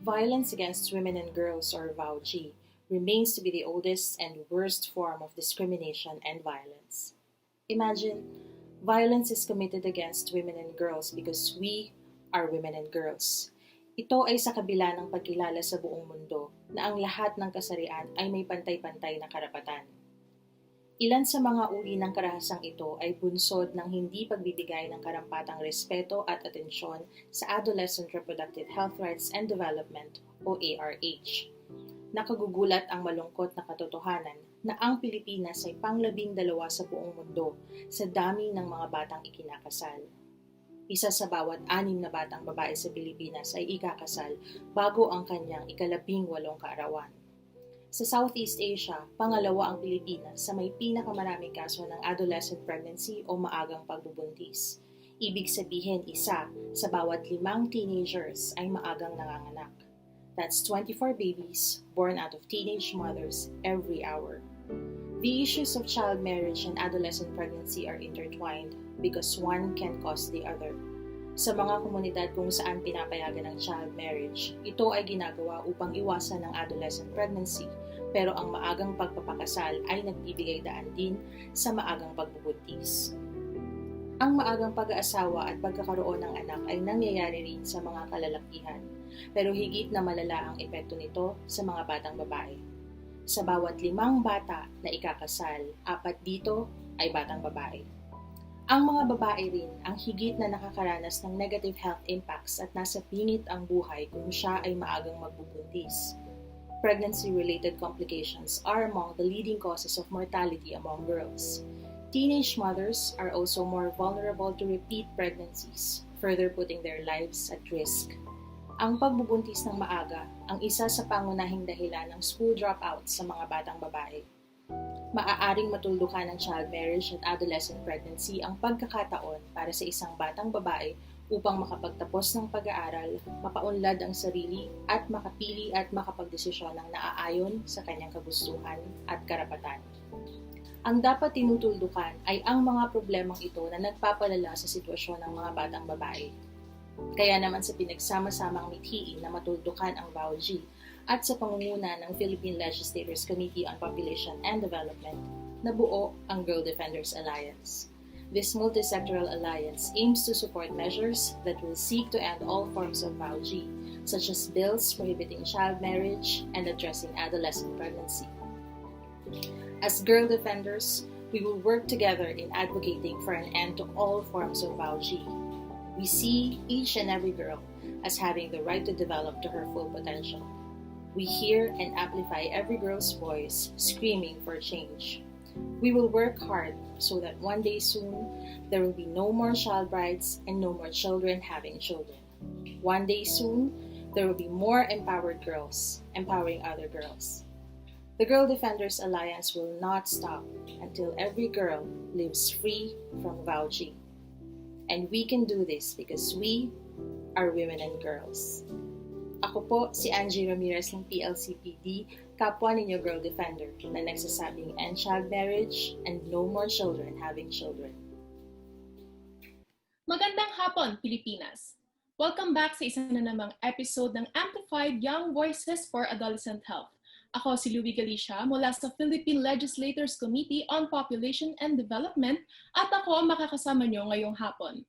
Violence against women and girls, or VAUG, remains to be the oldest and worst form of discrimination and violence. Imagine, violence is committed against women and girls because we are women and girls. Ito ay sa kabila ng pagkilala sa buong mundo na ang lahat ng kasarian ay may pantay-pantay na karapatan. Ilan sa mga uri ng karahasang ito ay bunsod ng hindi pagbibigay ng karampatang respeto at atensyon sa Adolescent Reproductive Health Rights and Development o ARH. Nakagugulat ang malungkot na katotohanan na ang Pilipinas ay pang-12 sa buong mundo sa dami ng mga batang ikinakasal. Isa sa bawat 6 na batang babae sa Pilipinas ay ikakasal bago ang kanyang ika-18 kaarawan. Sa Southeast Asia, pangalawa ang Pilipinas sa may pinakamaraming kaso ng adolescent pregnancy o maagang pagbubuntis. Ibig sabihin, isa sa bawat 5 teenagers ay maagang nanganganak. That's 24 babies born out of teenage mothers every hour. The issues of child marriage and adolescent pregnancy are intertwined because one can cause the other. Sa mga komunidad kung saan pinapayagan ng child marriage, ito ay ginagawa upang iwasan ang adolescent pregnancy, pero ang maagang pagpapakasal ay nagbibigay daan din sa maagang pagbubuntis. Ang maagang pag-aasawa at pagkakaroon ng anak ay nangyayari rin sa mga kalalakihan, pero higit na malala ang epekto nito sa mga batang babae. Sa bawat 5 bata na ikakasal, 4 dito ay batang babae. Ang mga babae rin ang higit na nakakaranas ng negative health impacts at nasa pingit ang buhay kung siya ay maagang magbubuntis. Pregnancy-related complications are among the leading causes of mortality among girls. Teenage mothers are also more vulnerable to repeat pregnancies, further putting their lives at risk. Ang pagbubuntis ng maaga ang isa sa pangunahing dahilan ng school dropouts sa mga batang babae. Maaaring matuldukan ng child marriage at adolescent pregnancy ang pagkakataon para sa isang batang babae upang makapagtapos ng pag-aaral, mapaunlad ang sarili at makapili at makapagdesisyon ng naaayon sa kanyang kagustuhan at karapatan. Ang dapat tinutuldukan ay ang mga problemang ito na nagpapalala sa sitwasyon ng mga batang babae. Kaya naman sa pinagsama-samang mithiin na matuldukan ang VAUG, at sa pangunguna ng Philippine Legislators Committee on Population and Development, nabuo ang Girl Defenders Alliance. This multi-sectoral alliance aims to support measures that will seek to end all forms of VAUG, such as bills prohibiting child marriage and addressing adolescent pregnancy. As Girl Defenders, we will work together in advocating for an end to all forms of VAUG. We see each and every girl as having the right to develop to her full potential. We hear and amplify every girl's voice screaming for change. We will work hard so that one day soon there will be no more child brides and no more children having children. One day soon there will be more empowered girls empowering other girls. The Girl Defenders Alliance will not stop until every girl lives free from VAUG. And we can do this because we are women and girls. Ako po si Angie Ramirez ng PLCPD, kapwa ninyo Girl Defender na nagsasabing end child marriage and no more children having children. Magandang hapon, Pilipinas! Welcome back sa isa na namang episode ng Amplified Young Voices for Adolescent Health. Ako si Louie Galicia mula sa Philippine Legislators Committee on Population and Development at ako ang makakasama nyo ngayong hapon.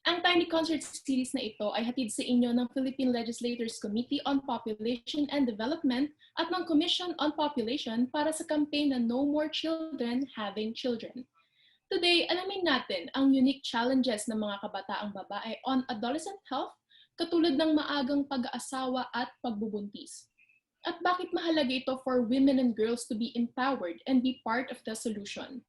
Ang Tiny Concert Series na ito ay hatid sa inyo ng Philippine Legislators Committee on Population and Development at ng Commission on Population para sa campaign na No More Children Having Children. Today, alamin natin ang unique challenges ng mga kabataang babae on adolescent health, katulad ng maagang pag-aasawa at pagbubuntis. At bakit mahalaga ito for women and girls to be empowered and be part of the solution.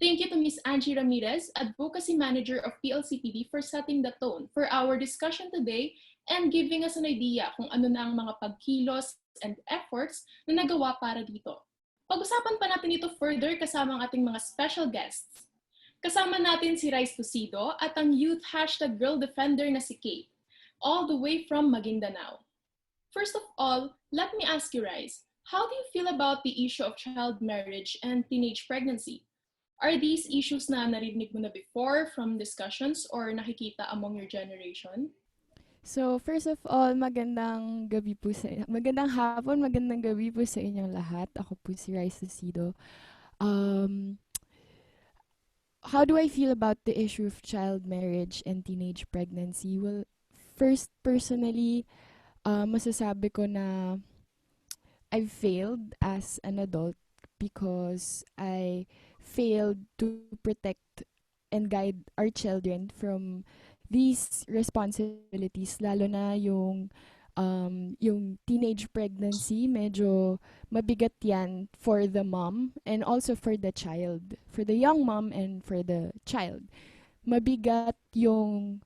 Thank you to Ms. Angie Ramirez, Advocacy Manager of PLCPD, for setting the tone for our discussion today and giving us an idea kung ano na ang mga pagkilos and efforts na nagawa para dito. Pag-usapan pa natin ito further kasama ang ating mga special guests. Kasama natin si Rice Tusido at ang youth hashtag Girl Defender na si Kate, all the way from Maguindanao. First of all, let me ask you, Rice, how do you feel about the issue of child marriage and teenage pregnancy? Are these issues na narinig mo na before from discussions or nakikita among your generation? So, first of all, magandang hapon, magandang gabi po sa inyong lahat. Ako po si Rice Lucido. Um, how do I feel about the issue of child marriage and teenage pregnancy? Well, first, personally, masasabi ko na I've failed as an adult because I failed to protect and guide our children from these responsibilities, lalo na yung teenage pregnancy. Medyo mabigat yan for the mom and also for the child, for the young mom and for the child. Mabigat yung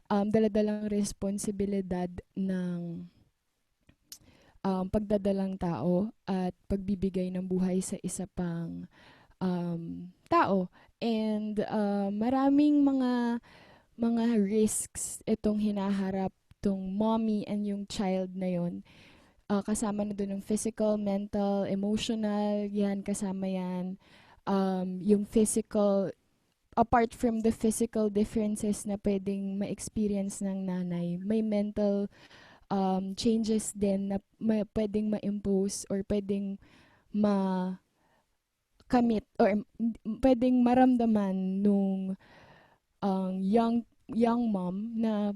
daladalang responsibilidad ng pagdadalang tao at pagbibigay ng buhay sa isa pang tao. And maraming mga risks itong hinaharap tong mommy and yung child na yon. Kasama na doon yung physical, mental, emotional, yan, kasama yan. Yung physical, apart from the physical differences na pwedeng ma-experience ng nanay, may mental changes din na pwedeng ma-impose or pwedeng ma-kamit or pwedeng maramdaman nung young mom na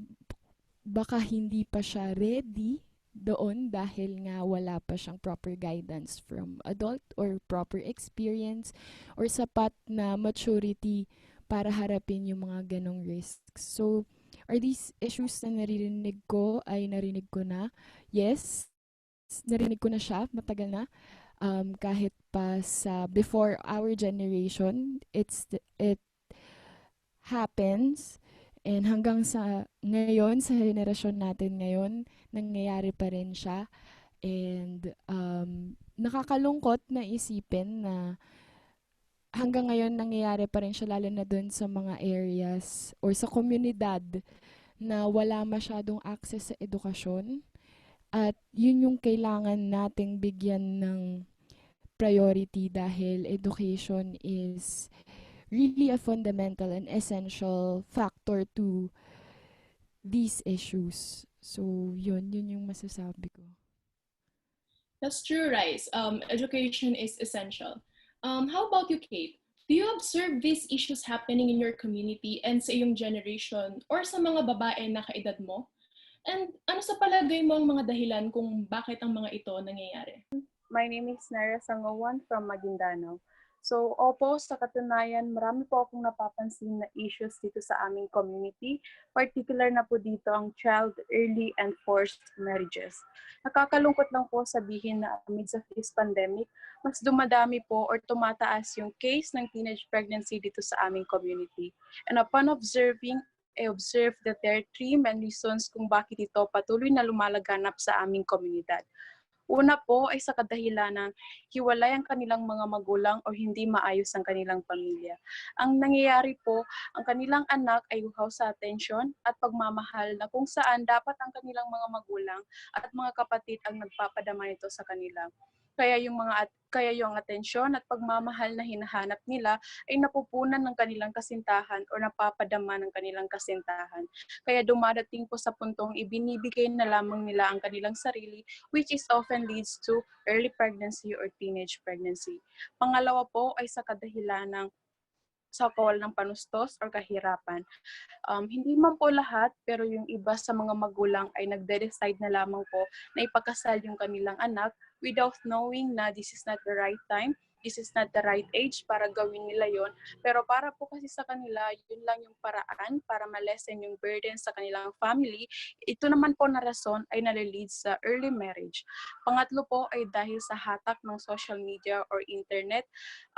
baka hindi pa siya ready doon dahil nga wala pa siyang proper guidance from adult or proper experience or sapat na maturity para harapin yung mga ganong risks. So, are these issues na naririnig ko ay narinig ko na? Yes, narinig ko na siya, matagal na. Kahit pa sa before our generation, it happens. And hanggang sa ngayon, sa henerasyon natin ngayon, nangyayari pa rin siya. And nakakalungkot na isipin na hanggang ngayon nangyayari pa rin siya, lalo na dun sa mga areas or sa komunidad na wala masyadong access sa edukasyon. At yun yung kailangan nating bigyan ng priority dahil education is really a fundamental and essential factor to these issues. So, yun yung masasabi ko. That's true, Rice. Education is essential. How about you, Kate? Do you observe these issues happening in your community and sa iyong generation or sa mga babae na kaedad mo? And ano sa palagay mo ang mga dahilan kung bakit ang mga ito nangyayari? My name is Naira Sangawan from Maguindanao. So, opo, sa katunayan, marami po akong napapansin na issues dito sa aming community. Particular na po dito ang child, early, and forced marriages. Nakakalungkot lang po sabihin na amidst of this pandemic, mas dumadami po or tumataas yung case ng teenage pregnancy dito sa aming community. And upon observing, I observed that there are three main reasons kung bakit ito patuloy na lumalaganap sa aming komunidad. Una po ay sa kadahilanan, hiwalay ang kanilang mga magulang o hindi maayos ang kanilang pamilya. Ang nangyayari po, ang kanilang anak ay uhaw sa atensyon at pagmamahal na kung saan dapat ang kanilang mga magulang at mga kapatid ang nagpapadama nito sa kanila. Kaya yung atensyon at pagmamahal na hinahanap nila ay napupunan ng kanilang kasintahan o napapadama ng kanilang kasintahan. Kaya dumadating po sa puntong ibinibigay na lamang nila ang kanilang sarili, which is often leads to early pregnancy or teenage pregnancy. Pangalawa po ay sa kadahilan ng sa kawalan ng panustos or kahirapan. Hindi man po lahat, pero yung iba sa mga magulang ay nagde-decide na lamang po na ipakasal yung kanilang anak without knowing na this is not the right time, this is not the right age para gawin nila yon. Pero para po kasi sa kanila, yun lang yung paraan para ma-lessen yung burden sa kanilang family. Ito naman po na rason ay nalilid sa early marriage. Pangatlo po ay dahil sa hatak ng social media or internet.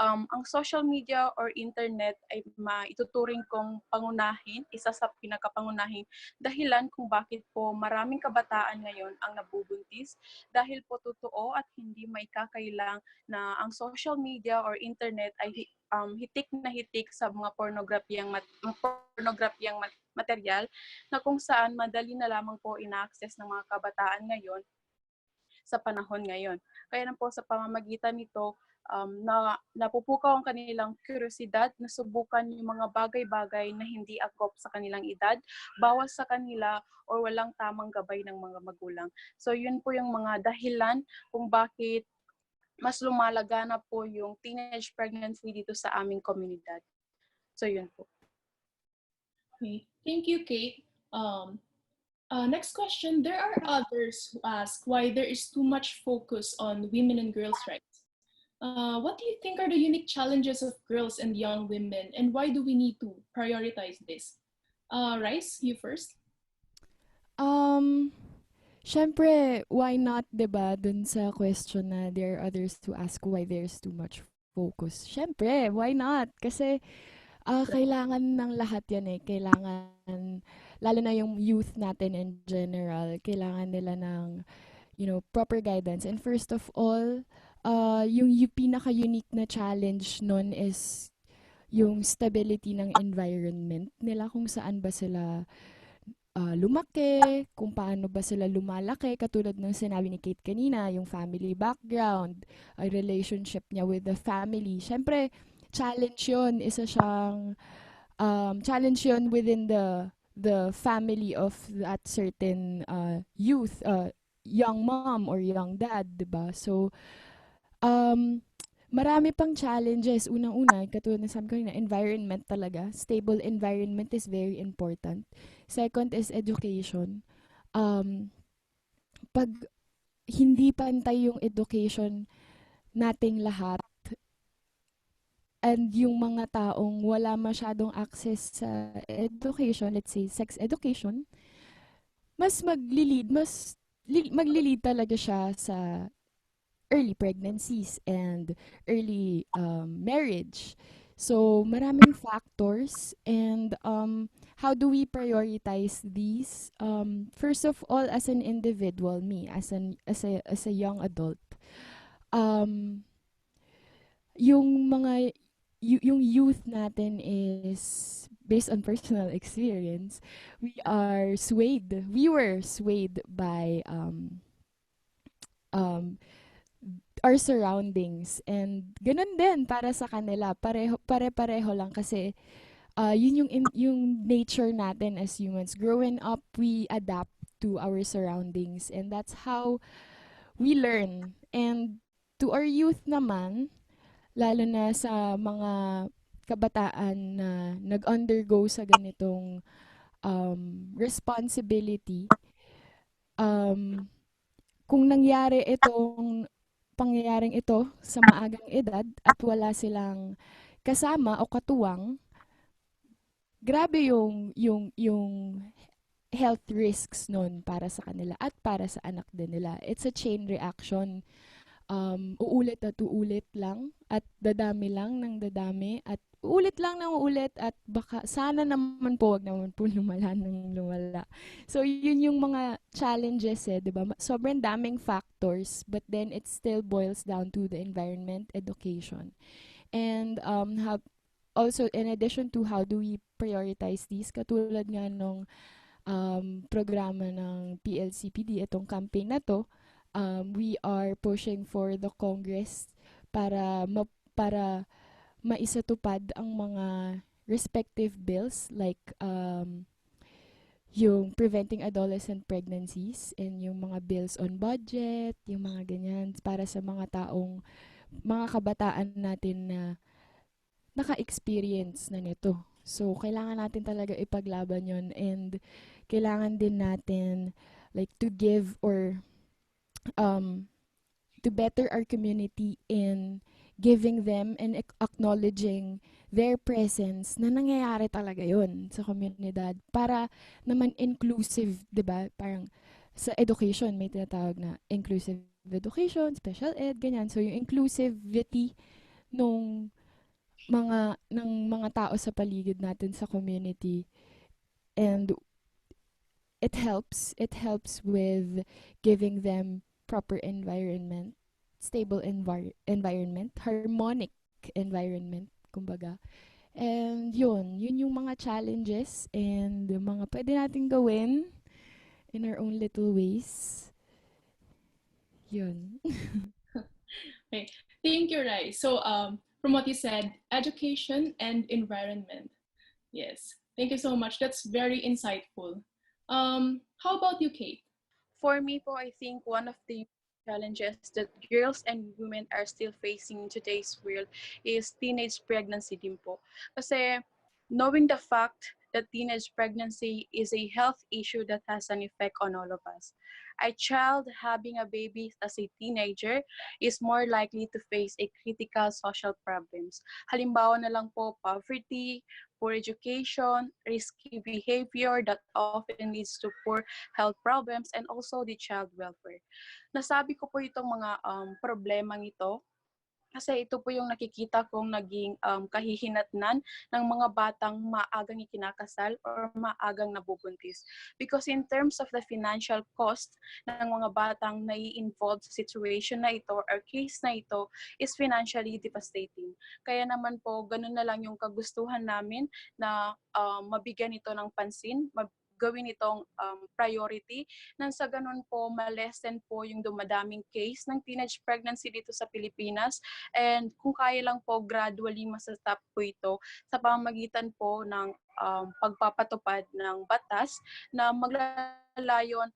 Ang social media or internet ay maituturing kong pangunahin, isa sa pinakapangunahing dahilan kung bakit po maraming kabataan ngayon ang nabubuntis dahil po totoo at hindi maikakailang na ang social media or internet ay hitik na hitik sa mga pornografiyang material na kung saan madali na lamang po ina-access ng mga kabataan ngayon sa panahon ngayon. Kaya na po sa pamamagitan nito, napupukaw ang kanilang kuryosidad, nasubukan yung mga bagay-bagay na hindi angkop sa kanilang edad, bawas sa kanila or walang tamang gabay ng mga magulang. So yun po yung mga dahilan kung bakit mas lumalaganap po yung teenage pregnancy dito sa aming komunidad. So yun po. Okay. Thank you, Kate. Next question. There are others who ask why there is too much focus on women and girls' rights. What do you think are the unique challenges of girls and young women, and why do we need to prioritize this? Rice, you first. Syempre, why not, 'di ba? Dun sa question na there are others to ask why there's too much focus. Syempre, why not? Kasi kailangan ng lahat 'yan eh. Kailangan lalo na yung youth natin in general, kailangan nila ng proper guidance. And first of all, yung pinaka-unique na challenge nun is yung stability ng environment nila, kung saan ba sila lumaki, kung paano ba sila lumalaki, katulad ng sinabi ni Kate kanina, yung family background, relationship niya with the family. Siyempre, challenge yun. Isa siyang challenge yun within the family of that certain youth, young mom or young dad, 'di ba? So, marami pang challenges. Unang-una, katulad ng sabi ko na environment talaga. Stable environment is very important. Second is education. Pag hindi pantay yung education nating lahat, and yung mga taong wala masyadong access sa education, let's say sex education, mas maglilid talaga siya sa early pregnancies and early marriage. So, maraming factors. And how do we prioritize these? First of all, as an individual, me, as a young adult, um, yung youth natin is based on personal experience. We were swayed by our surroundings, and ganun din para sa kanila, pare-pareho lang kasi yun yung nature natin as humans. Growing up, we adapt to our surroundings, and that's how we learn. And to our youth naman, lalo na sa mga kabataan na nag-undergo sa ganitong responsibility, kung pangyayaring ito sa maagang edad at wala silang kasama o katuwang, grabe yung health risks nun para sa kanila at para sa anak din nila. It's a chain reaction. Uulit at uulit lang at dadami lang ng dadami at ulit lang ng ulit at baka sana naman po wag naman po lumala ng lumala. So yun yung mga challenges 'di ba? Sobrang daming factors, but then it still boils down to the environment, education. And also in addition to how do we prioritize these, katulad nga nung programa ng PLCPD, itong campaign na to, we are pushing for the Congress para maisatupad ang mga respective bills, like yung preventing adolescent pregnancies and yung mga bills on budget, yung mga ganyan para sa mga kabataan natin na naka-experience na nito. So, kailangan natin talaga ipaglaban yon, and kailangan din natin like to give or to better our community in giving them and acknowledging their presence na nangyayari talaga yun sa komunidad para naman inclusive, 'di ba? Parang sa education may tinatawag na inclusive education, special ed, ganyan. So yung inclusivity ng mga tao sa paligid natin sa community, and it helps with giving them proper environment, stable environment, harmonic environment, kumbaga. And yun yung mga challenges and mga pwede nating gawin in our own little ways. Yun. Okay. Thank you, Rai. So, from what you said, education and environment. Yes. Thank you so much. That's very insightful. How about you, Kate? For me po, I think one of the challenges that girls and women are still facing in today's world is teenage pregnancy din po. Kasi knowing the fact that teenage pregnancy is a health issue that has an effect on all of us. A child having a baby as a teenager is more likely to face a critical social problems. Halimbawa na lang po, poverty, poor education, risky behavior that often leads to poor health problems, and also the child welfare. Nasabi ko po itong mga problemang ito kasi ito po yung nakikita kong naging kahihinatnan ng mga batang maagang ikinakasal or maagang nabubuntis. Because in terms of the financial cost ng mga batang nai-involved sa situation na ito or case na ito is financially devastating. Kaya naman po, ganun na lang yung kagustuhan namin na mabigyan ito ng pansin, gawin itong priority nang sa ganun po ma-lessen po yung dumadaming case ng teenage pregnancy dito sa Pilipinas, and kung kaya lang po gradually masastop po ito sa pamamagitan po ng pagpapatupad ng batas na maglalayon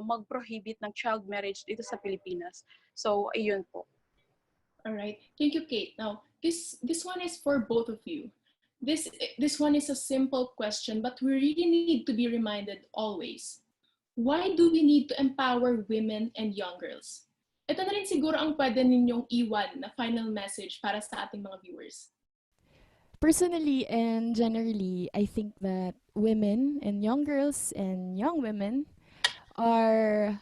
mag-prohibit ng child marriage dito sa Pilipinas. So ayun po. All right. Thank you, Kate. Now, this one is for both of you. This one is a simple question, but we really need to be reminded always. Why do we need to empower women and young girls? Ito na rin siguro ang pwede ninyong iwan na final message para sa ating mga viewers. Personally and generally, I think that women and young girls and young women are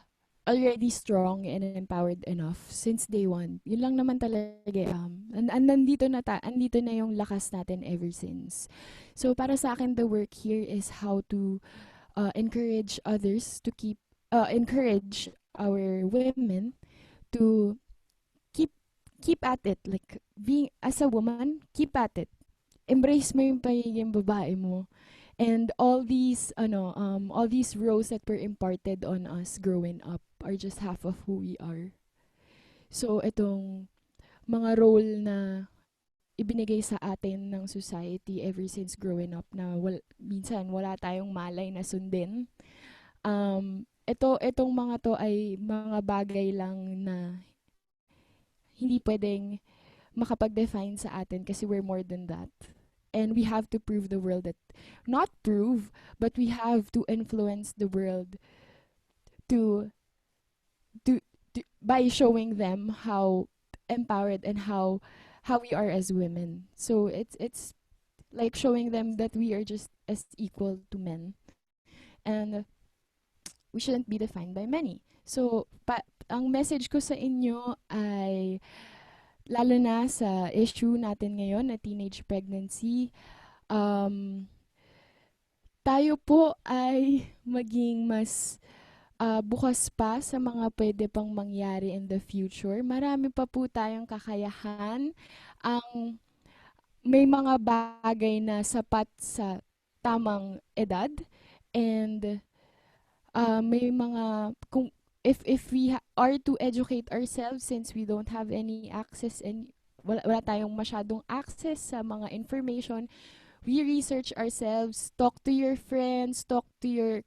already strong and empowered enough since day one. Yun lang naman talaga. Nandito na yung lakas natin ever since. So para sa akin, the work here is how to encourage others to encourage our women to keep at it. Like being as a woman, keep at it. Embrace mo yung pagiging babae mo. And all these roles that were imparted on us growing up are just half of who we are. So itong mga role na ibinigay sa atin ng society ever since growing up na minsan wala tayong malay na sundin. Itong mga to ay mga bagay lang na hindi pwedeng makapag-define sa atin kasi we're more than that. And we have to prove the world that, not prove, but we have to influence the world to by showing them how empowered and how we are as women. So it's like showing them that we are just as equal to men. And we shouldn't be defined by many. So ang message ko sa inyo ay lalo na sa issue natin ngayon na teenage pregnancy, tayo po ay maging mas bukas pa sa mga pwede pang mangyari in the future. Marami pa po tayong kakayahan. May mga bagay na sapat sa tamang edad, and may mga if we are to educate ourselves, since we don't have any access and wala tayong masyadong access sa mga information, we research ourselves, talk to your friends,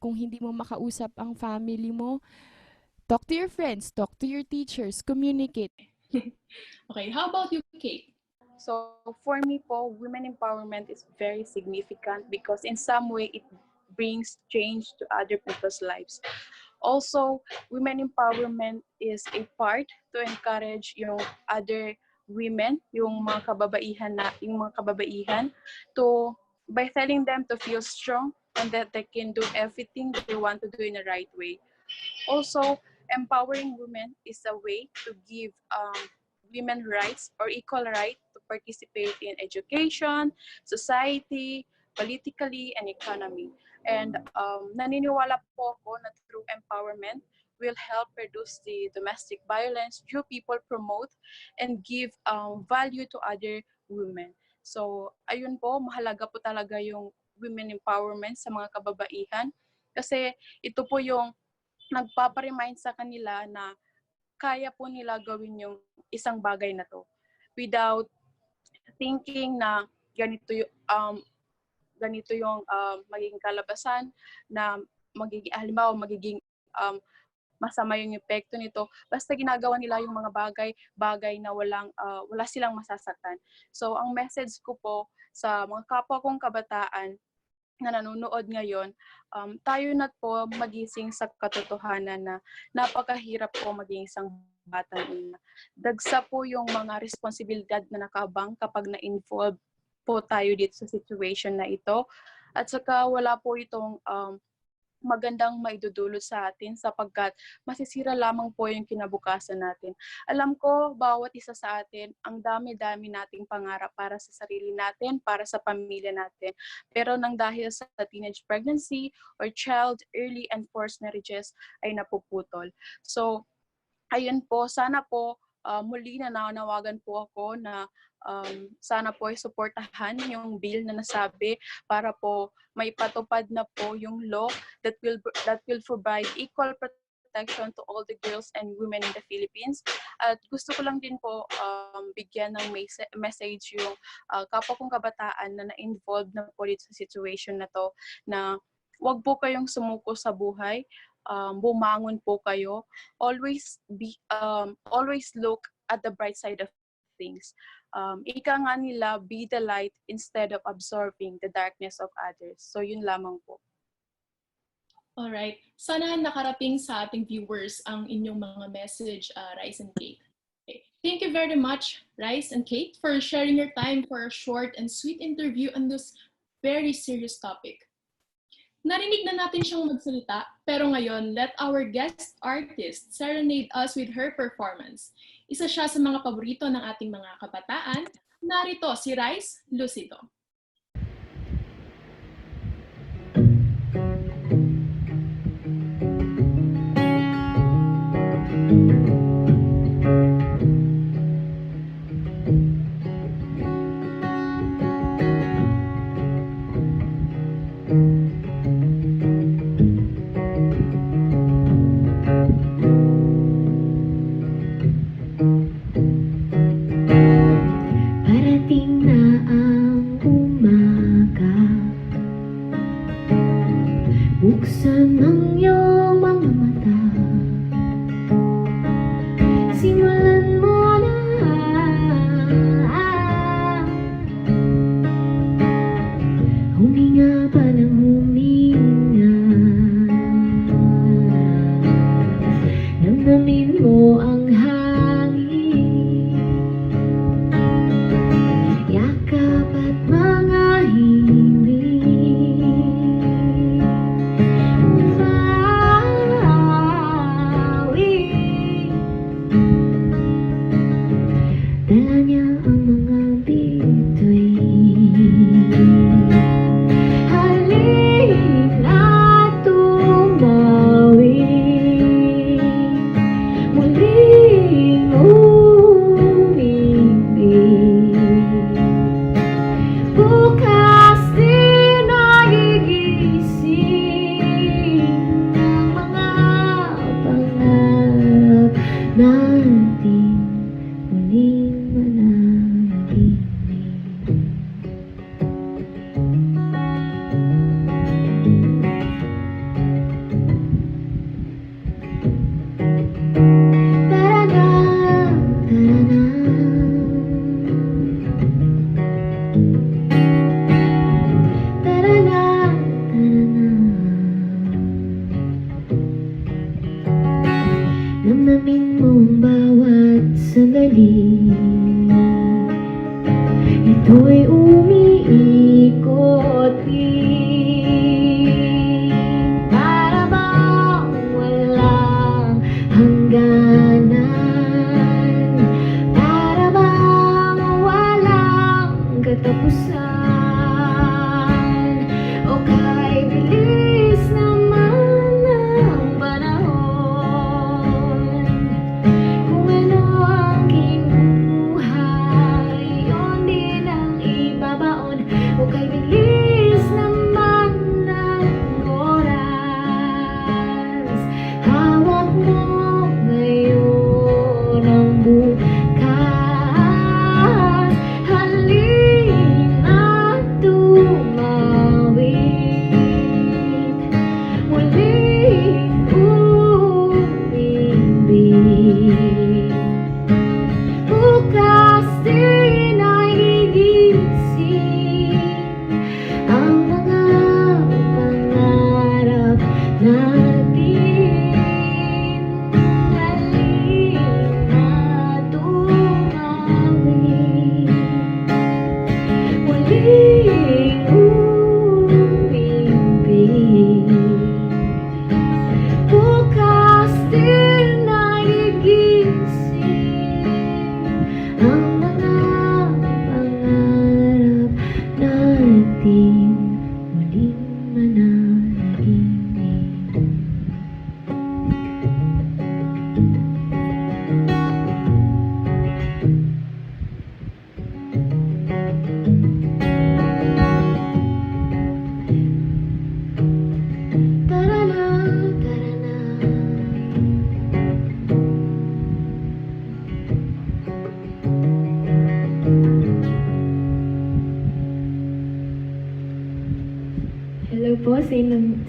kung hindi mo makausap ang family mo, talk to your friends, talk to your teachers, communicate. Okay, how about you, Kate? So for me po, women empowerment is very significant because in some way it brings change to other people's lives. Also, women empowerment is a part to encourage yung other women, yung mga kababaihan to, by telling them to feel strong and that they can do everything they want to do in the right way. Also, empowering women is a way to give women rights or equal right to participate in education, society, politically, and economy. And naniniwala po ako na through empowerment will help reduce the domestic violence due people promote and give value to other women. So, ayun po, mahalaga po talaga yung women empowerment sa mga kababaihan kasi ito po yung nagpaparemind sa kanila na kaya po nila gawin yung isang bagay na to. without thinking na ganito yung magiging kalabasan, na halimbawa magiging masama yung epekto nito. Basta ginagawa nila yung mga bagay na wala silang masasaktan. So ang message ko po sa mga kapwa kong kabataan na nanonood ngayon, tayo na po magising sa katotohanan na napakahirap po maging isang batang ina. Dagsa po yung mga responsibilidad na nakabang kapag na-involve po tayo dito sa situation na ito. At saka wala po itong magandang maidudulot sa atin sapagkat masisira lamang po yung kinabukasan natin. Alam ko, bawat isa sa atin, ang dami-dami nating pangarap para sa sarili natin, para sa pamilya natin. Pero nang dahil sa teenage pregnancy or child early and forced marriages ay napuputol. So, ayun po, sana po muli nananawagan po ako na sana po ay suportahan yung bill na nasabi para po may patupad na po yung law that will provide equal protection to all the girls and women in the Philippines. At gusto ko lang din po bigyan ng message yung kapwa kong kabataan na na-involved na po dito sa situation na to, na wag po kayong sumuko sa buhay. Bumangon po kayo. Always look at the bright side of things. Ika nga nila, be the light instead of absorbing the darkness of others. So yun lamang po. Alright. Sana nakarating sa ating viewers ang inyong mga message, Rice and Kate. Okay. Thank you very much, Rice and Kate, for sharing your time for a short and sweet interview on this very serious topic. Narinig na natin siyang magsalita, pero ngayon, let our guest artist serenade us with her performance. Isa siya sa mga paborito ng ating mga kabataan. Narito si Rice Lucido. Parating na ang umaga, buksan ang iyong mga mata, simulan mo na huminga pa ng huminga, damdamin mo ang hangin, yakap at mga himig.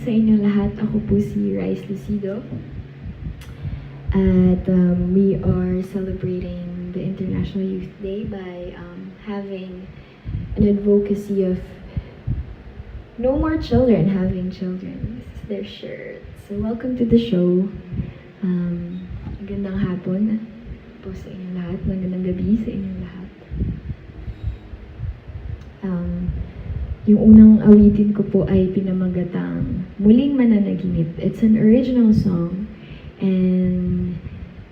sa inyo lahat. Ako po si Rice Lucido. At we are celebrating the International Youth Day by having an advocacy of no more children having children. This is their shirt. So welcome to the show. Magandang hapon po sa inyong lahat. Magandang gabi sa inyong lahat. Yung unang awitin ko po ay pinamagatang Muling Mananaginip. It's an original song and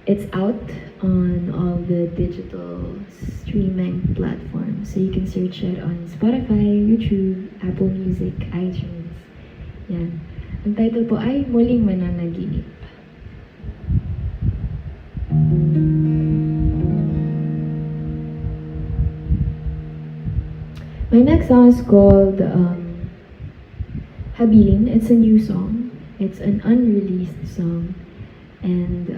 it's out on all the digital streaming platforms. So you can search it on Spotify, YouTube, Apple Music, iTunes. Yan. Ang title po ay Muling Mananaginip. My next song is called Habilin. It's a new song. It's an unreleased song. And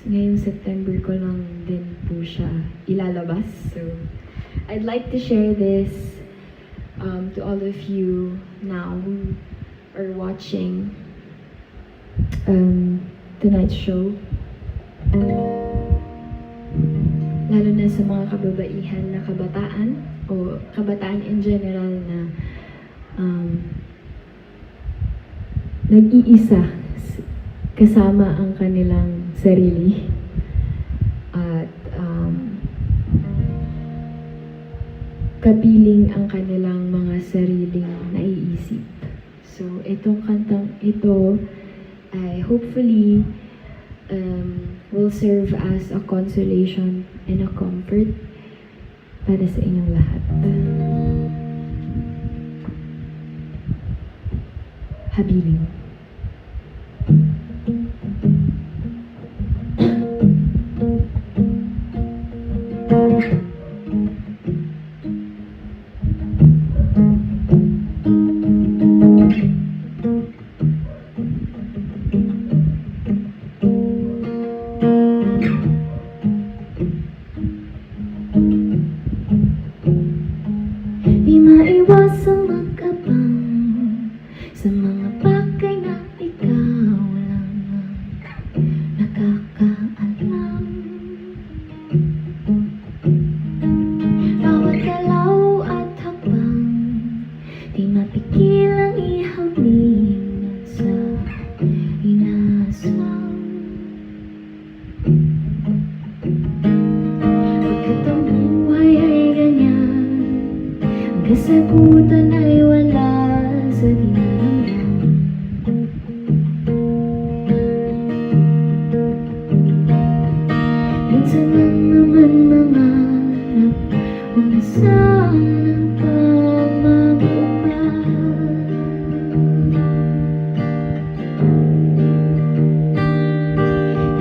ngayong September ko lang din po siya ilalabas. So I'd like to share this to all of you now who are watching tonight's show. Lalo na sa mga kababaihan na kabataan o kabataan in general na nag-iisa kasama ang kanilang sarili at kapiling ang kanilang mga sariling naiisip. So itong kantang ito ay hopefully will serve as a consolation and a comfort para sa inyong lahat. Habilin. Di maiwasang mag-abang sa mga bagay na ikaw lang ang nakakaalam. Bawat galaw at hakbang, di mapigil ang ihamingan sa inaasam. Pagkat ang buhay ay ganyan, ang kasagutan ay wala sa dinaramdam. Minsan lang naman mangarap, huwag na sana pang mag-ubad.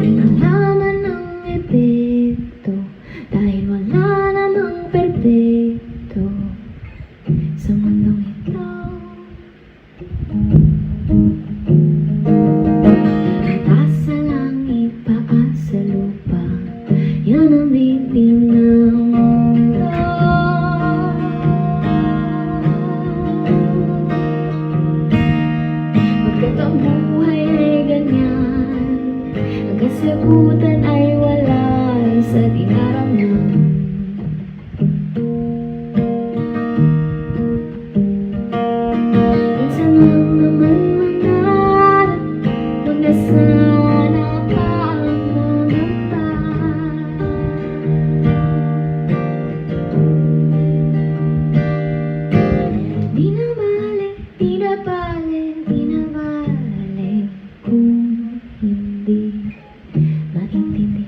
Di malaman ang epekto dahil wala namang perpekto sa mundong ito. Taas sa langit, paas sa lupa, yan ang bitin ng mundo. Pagkat ang buhay ay ganyan, ang kasagutan ay wala sa dinaramdam. Minsan lang naman mangarap, huwag na sana pang mangamba. Di na bale, di na bale, di na bale kung hindi maintindihan.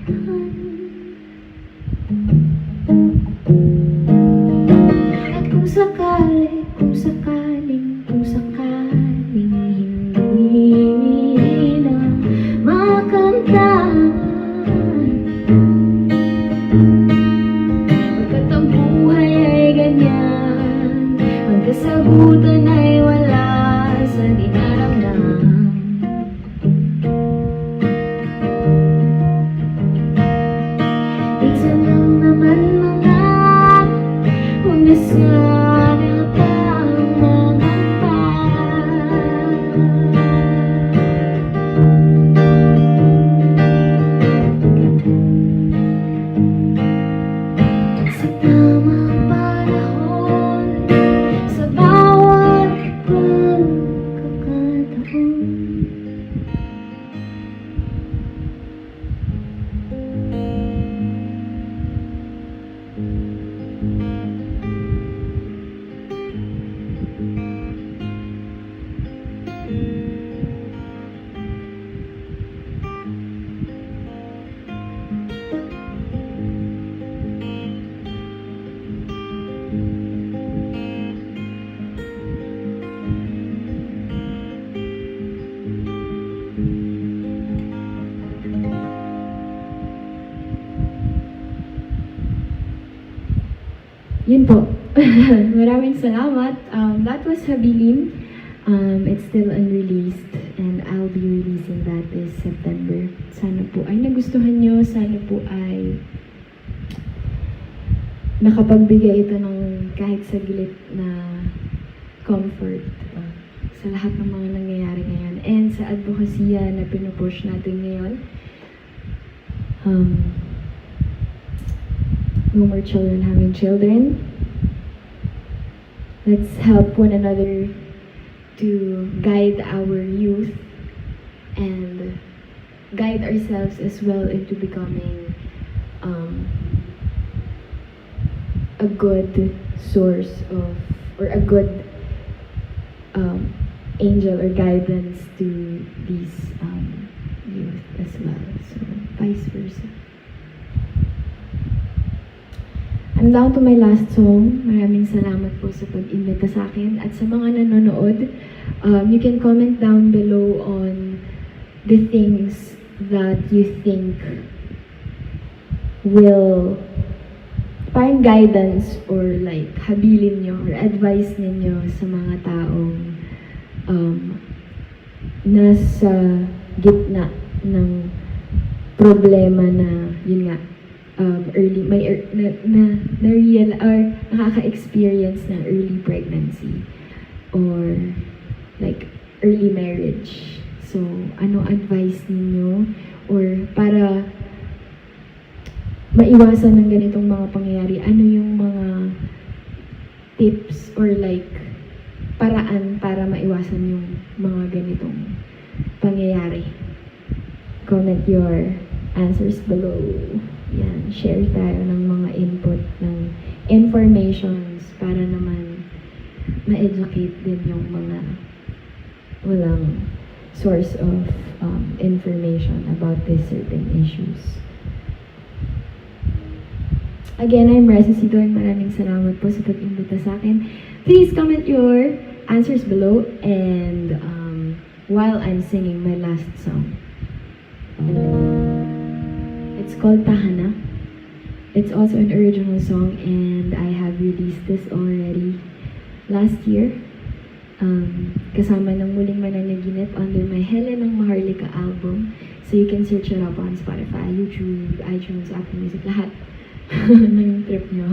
Yun po. Maraming salamat. That was Habilin. It's still unreleased and I'll be releasing that this September. Sana po ay nagustuhan nyo. Sana po ay nakapagbigay ito ng kahit saglit na comfort sa lahat ng mga nangyayari ngayon. And sa advokasya na pinupush natin ngayon. No more children having children. Let's help one another to guide our youth and guide ourselves as well into becoming a good source of, or a good angel or guidance to these youth as well. So, vice versa. I'm down to my last song. Maraming salamat po sa pag-imbita sa akin. At sa mga nanonood, you can comment down below on the things that you think will parang guidance or like habilin nyo or advice ninyo sa mga taong nasa gitna ng problema na yun nga real or nakaka-experience ng early pregnancy or like early marriage. So, ano advice ninyo or para maiwasan ng ganitong mga pangyayari, ano yung mga tips or like paraan para maiwasan yung mga ganitong pangyayari? Comment your answers below. Yan, share tayo ng mga input, ng informations para naman ma-educate din yung mga walang source of information about these certain issues. Again, I'm Reza Cito and maraming salamat po sa pag-imbita sa akin. Please comment your answers below and while I'm singing my last song. It's called Tahana. It's also an original song and I have released this already last year. Kasama ng Muling Mananaginip under my Helen ng Maharlika album. So you can search it up on Spotify, YouTube, iTunes, Apple Music, lahat ng trip nyo.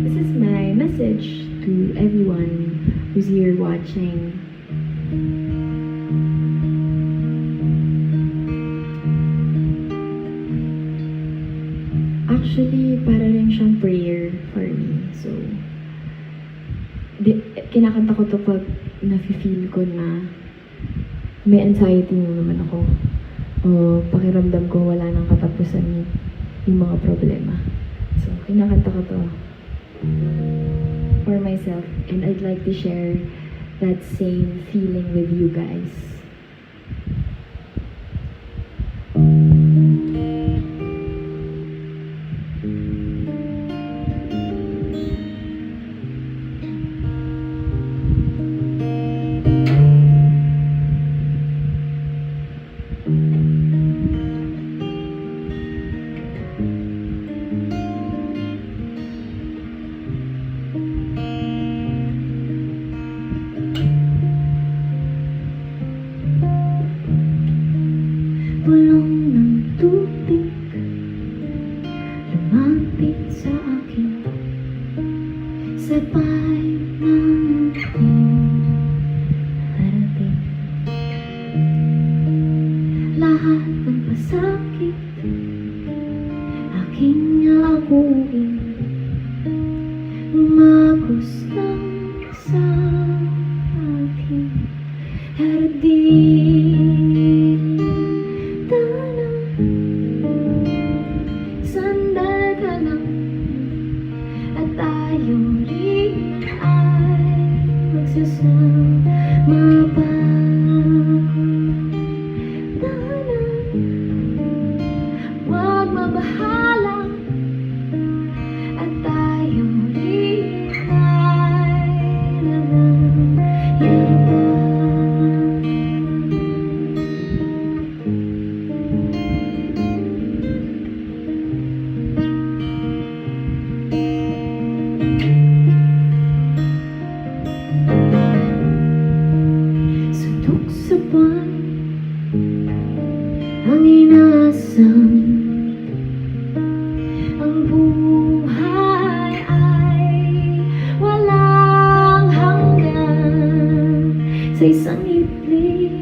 This is my message to everyone who's here watching. Actually, para rin siyang prayer for me. So, kinakanta ko to pag nafe-feel ko na may anxiety mo naman ako. O pakiramdam ko wala nang katapusan yung mga problema. So, kinakanta ko to for myself. And I'd like to share that same feeling with you guys. Bulong ng tubig lumapit sa akin, sabay natin harating lahat ng pasakit aking akuin, umagos lang sa akin harating. Sandal ka lang at tayo rin ay magsasama pa. Huwag mabahala at tayo ay suntok sa buwan ang inaasam. Ang buhay ay walang hanggan. Sa isang iblip,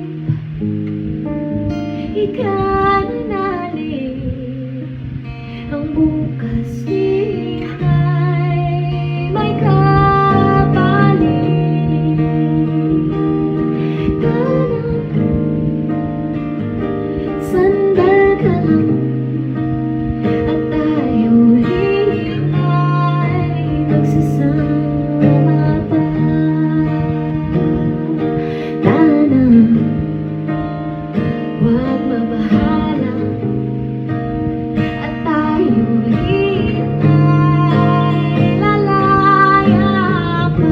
ikananalig. Ang bukas di ay may kapalit. Sandal ka lang at tayo ay magsasama pa. Sana huwag mabahala at tayo ay lalaya pa.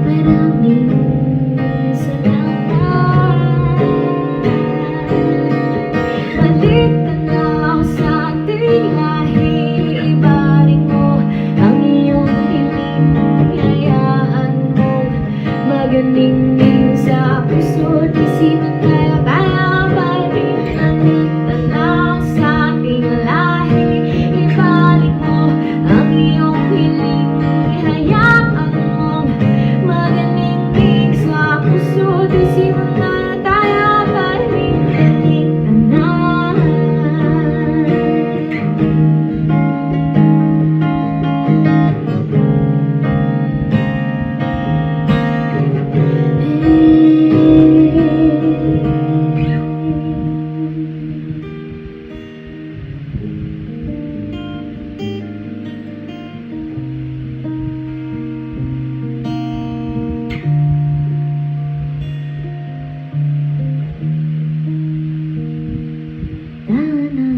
Maraming salamat. Balik ka na sa ating lahi. Ibalik mo ang iyong hiling. Hayaan mong maganingning sa puso't isipan tayo. Tayo balik ka na sa ating lahi. Ibalik mo ang iyong hiling. Hayaan mong maganingning sa puso't isipan tayo. Tayo balik ka na. Sana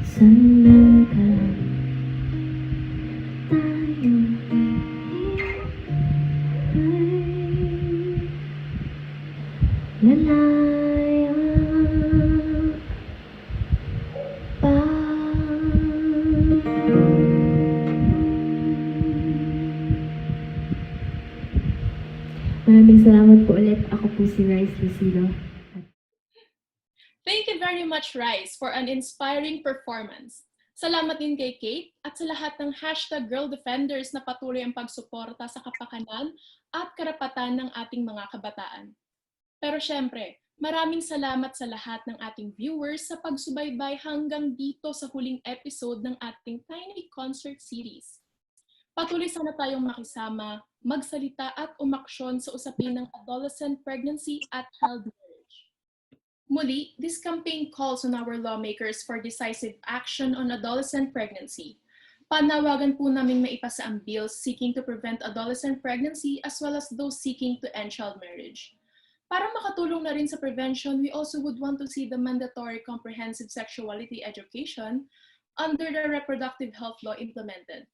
sandal ka lang tayo ay lalaya pa. Maraming salamat po ulit. Ako po si Rice Lucido. Thank you very much, Rice, for an inspiring performance. Salamat din kay Kate at sa lahat ng #Girl Defenders na patuloy ang pagsuporta sa kapakanan at karapatan ng ating mga kabataan. Pero syempre, maraming salamat sa lahat ng ating viewers sa pagsubaybay hanggang dito sa huling episode ng ating Tiny Concert Series. Patuloy sana tayong makisama, magsalita at umaksyon sa usapin ng adolescent pregnancy at child marriage. Muli, this campaign calls on our lawmakers for decisive action on adolescent pregnancy. Panawagan po namin maipasa ang bills seeking to prevent adolescent pregnancy as well as those seeking to end child marriage. Para makatulong na rin sa prevention, we also would want to see the mandatory comprehensive sexuality education under the reproductive health law implemented,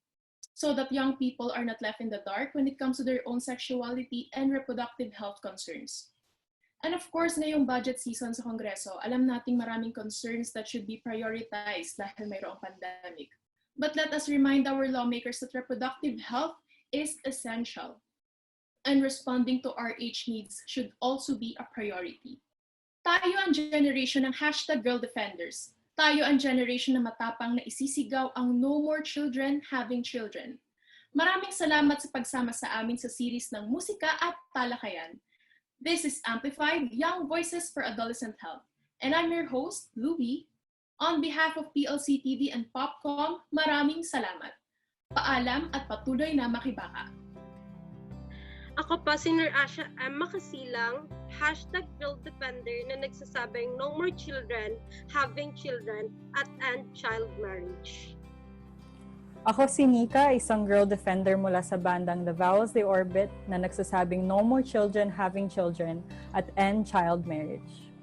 so that young people are not left in the dark when it comes to their own sexuality and reproductive health concerns. And of course, ngayong budget season sa Kongreso, alam nating maraming concerns that should be prioritized dahil mayroong pandemic. But let us remind our lawmakers that reproductive health is essential, and responding to RH needs should also be a priority. Tayo ang generation ng #Girl Defenders. Tayo ang generation na matapang na isisigaw ang No More Children Having Children. Maraming salamat sa pagsama sa amin sa series ng musika at talakayan. This is Amplified Young Voices for Adolescent Health. And I'm your host, Louie. On behalf of PLC TV and Popcom, maraming salamat. Paalam at patuloy na makibaka. Ako pa si Nur Asha M. Makasilang, #GirlDefender na nagsasabing no more children having children at end child marriage. Ako si Nika, isang girl defender mula sa bandang The Vowels They Orbit na nagsasabing no more children having children at end child marriage.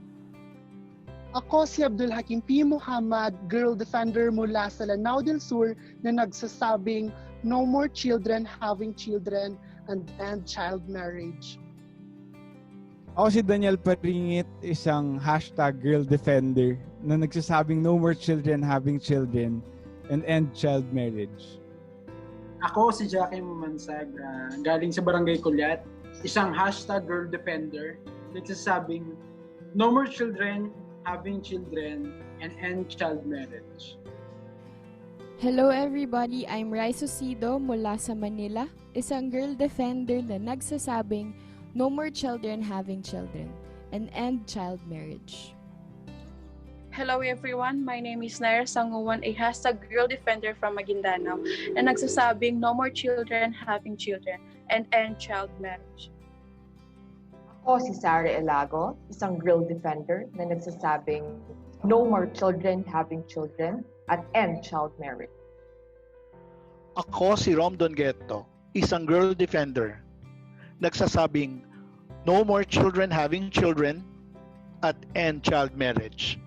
Ako si Abdul Hakim P. Muhammad, girl defender mula sa Lanao del Sur na nagsasabing no more children having children and end child marriage. Ako si Daniel Paringit, isang #girl defender na nagsasabing no more children having children and end child marriage. Ako si Jackie Mumansag, galing sa Barangay Kulyat, isang #girl defender nagsasabing no more children having children and end child marriage. Hello everybody, I'm Raisa Sido mula sa Manila, isang girl defender na nagsasabing no more children having children and end child marriage. Hello everyone, my name is Naira Sanguwan, a #girl defender from Maguindanao na nagsasabing no more children having children and end child marriage. Ako si Sarah Elago, isang girl defender na nagsasabing no more children having children at end child marriage. Ako si Romdon Ghetto, isang girl defender, nagsasabing no more children having children at end child marriage.